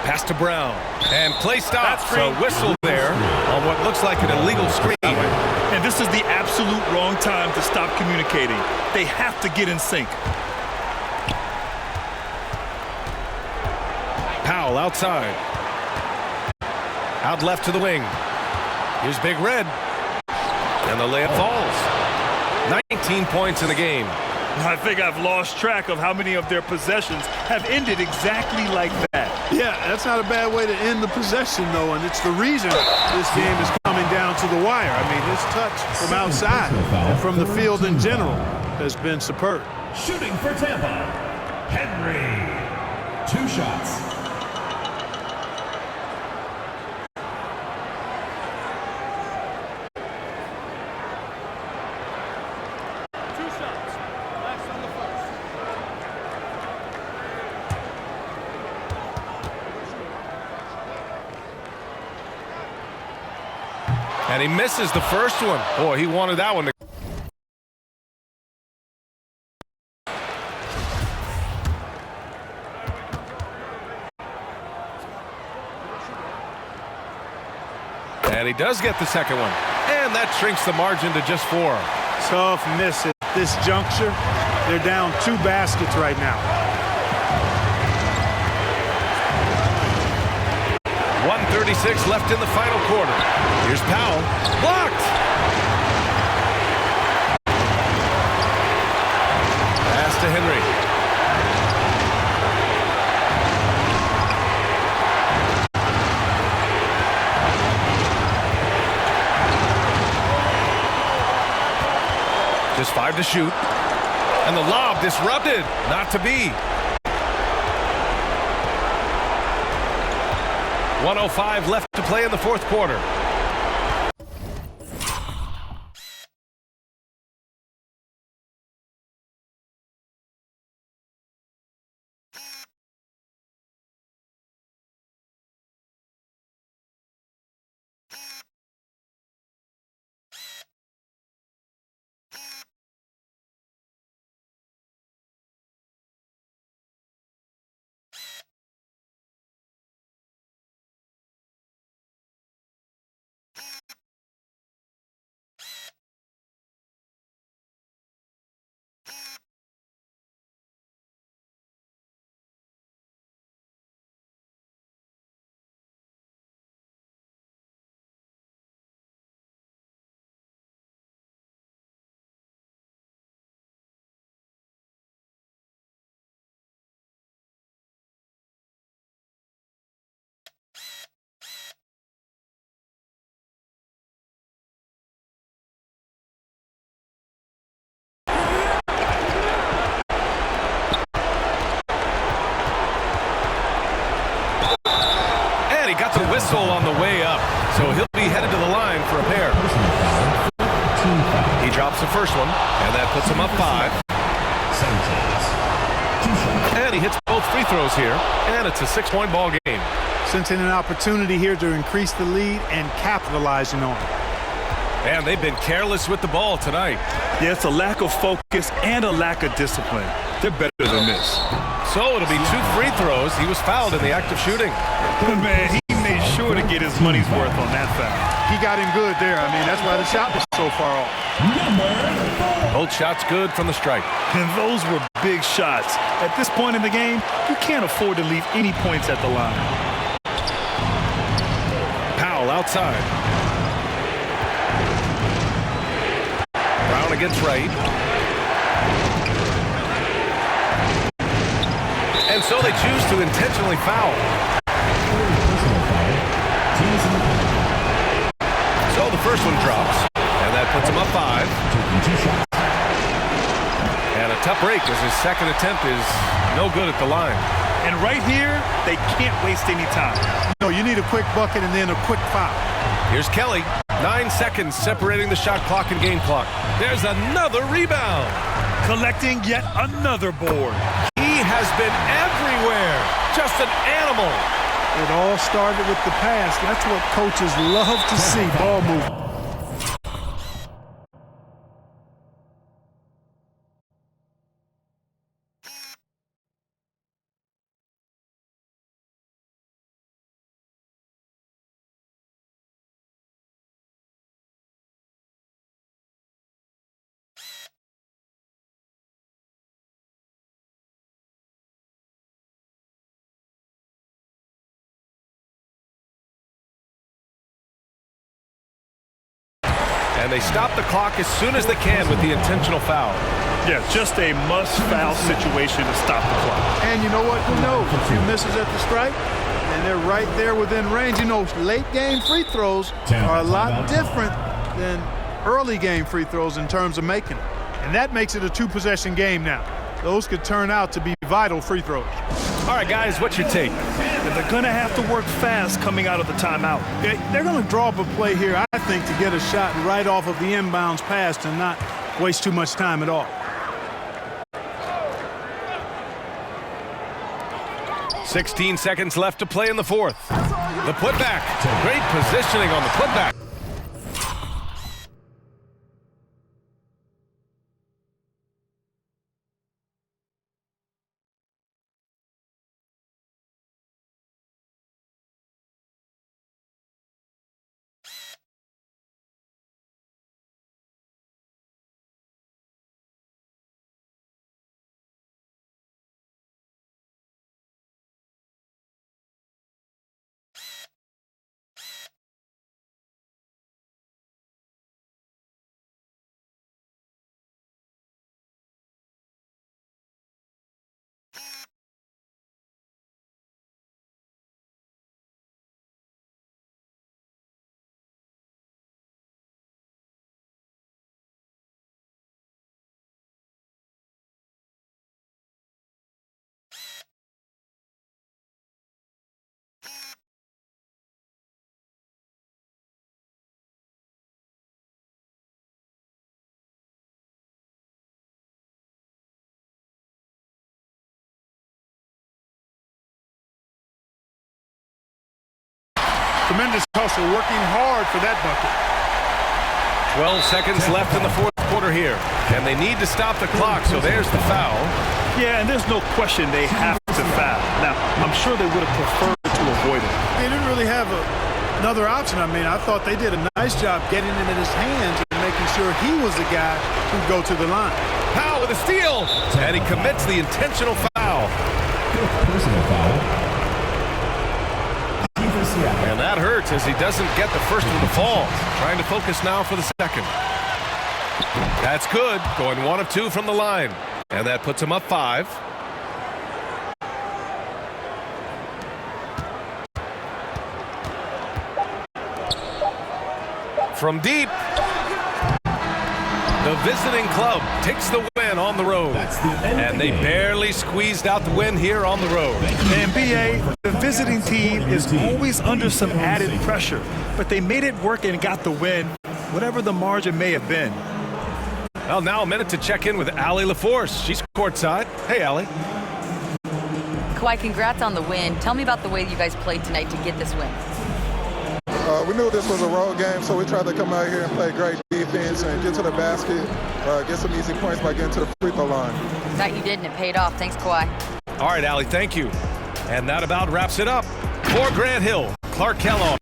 A: Pass to Brown. And play stops. So whistle there on what looks like an illegal screen.
E: And this is the absolute wrong time to stop communicating. They have to get in sync.
A: Powell outside. Out left to the wing. Here's Big Red. And the layup falls. 19 points in the game.
E: I think I've lost track of how many of their possessions have ended exactly like that.
C: Yeah, that's not a bad way to end the possession, though, and it's the reason this game is coming down to the wire. I mean, his touch from outside and from the field in general has been superb.
D: Shooting for Tampa, Henry. 2 shots.
A: And he misses the first one. Boy, he wanted that one to. And he does get the second one. And that shrinks the margin to just 4.
C: Tough miss at this juncture. They're down 2 baskets right now.
A: 1:36 left in the final quarter. Here's Powell. Blocked! Pass to Henry. Just 5 to shoot. And the lob disrupted. Not to be. 1:05 left to play in the fourth quarter. Got the whistle on the way up, so he'll be headed to the line for a pair. He drops the first one, and that puts him up 5. And he hits both free throws here, and it's a 6-point ball game.
C: Sensing an opportunity here to increase the lead and capitalizing on it.
A: And they've been careless with the ball tonight.
E: Yeah, it's a lack of focus and a lack of discipline. They're better than this.
A: So it'll be 2 free throws. He was fouled in the act of shooting.
E: Man, he made sure to get his money's worth on that foul.
C: He got him good there. I mean, that's why the shot was so far off.
A: Both shots good from the stripe.
E: And those were big shots. At this point in the game, you can't afford to leave any points at the line.
A: Powell outside. Brown against Wright. And so they choose to intentionally foul. So the first one drops, and that puts him up 5. And a tough break as his second attempt is no good at the line.
E: And right here, they can't waste any time.
C: No, you need a quick bucket and then a quick foul.
A: Here's Kelly. 9 seconds separating the shot clock and game clock. There's another rebound.
E: Collecting yet another board.
A: He has been everywhere. Just an animal.
C: It all started with the pass. That's what coaches love to see, ball movement.
A: And they stop the clock as soon as they can with the intentional foul.
E: Yeah, just a must-foul situation to stop the clock.
C: And you know what? Who knows? A few misses at the stripe, and they're right there within range. You know, late game free throws are a lot different than early game free throws in terms of making it. And that makes it a 2-possession game now. Those could turn out to be vital free throws.
A: All right, guys, what's your take?
E: And they're going to have to work fast coming out of the timeout.
C: They're going to draw up a play here, I think, to get a shot right off of the inbounds pass and not waste too much time at all.
A: 16 seconds left to play in the fourth. The putback. Great positioning on the putback.
C: Tremendous hustle, working hard for that bucket.
A: 12 seconds left in the fourth quarter here. And they need to stop the clock, so there's the foul.
E: Yeah, and there's no question they have to foul. Now, I'm sure they would have preferred to avoid it.
C: They didn't really have another option. I mean, I thought they did a nice job getting it in his hands and making sure he was the guy who'd go to the line.
A: Powell with a steal. And he commits the intentional foul.
D: Personal foul.
A: And that hurts as he doesn't get the first one to fall. Trying to focus now for the second. That's good. Going 1 of 2 from the line. And that puts him up 5. From deep. The visiting club takes the win on the road. And they barely squeezed out the win here on the road.
E: And B.A., the visiting team is always under some added pressure, but they made it work and got the win, whatever the margin may have been.
A: Well, now a minute to check in with Allie LaForce. She's courtside. Hey, Allie.
B: Kawhi, congrats on the win. Tell me about the way you guys played tonight to get this win.
J: We knew this was a road game, so we tried to come out here and play great defense and get to the basket, get some easy points by getting to the free throw line.
B: That you did, and it paid off. Thanks, Kawhi.
A: All right, Allie, thank you. And that about wraps it up. For Grant Hill, Clark Kellogg.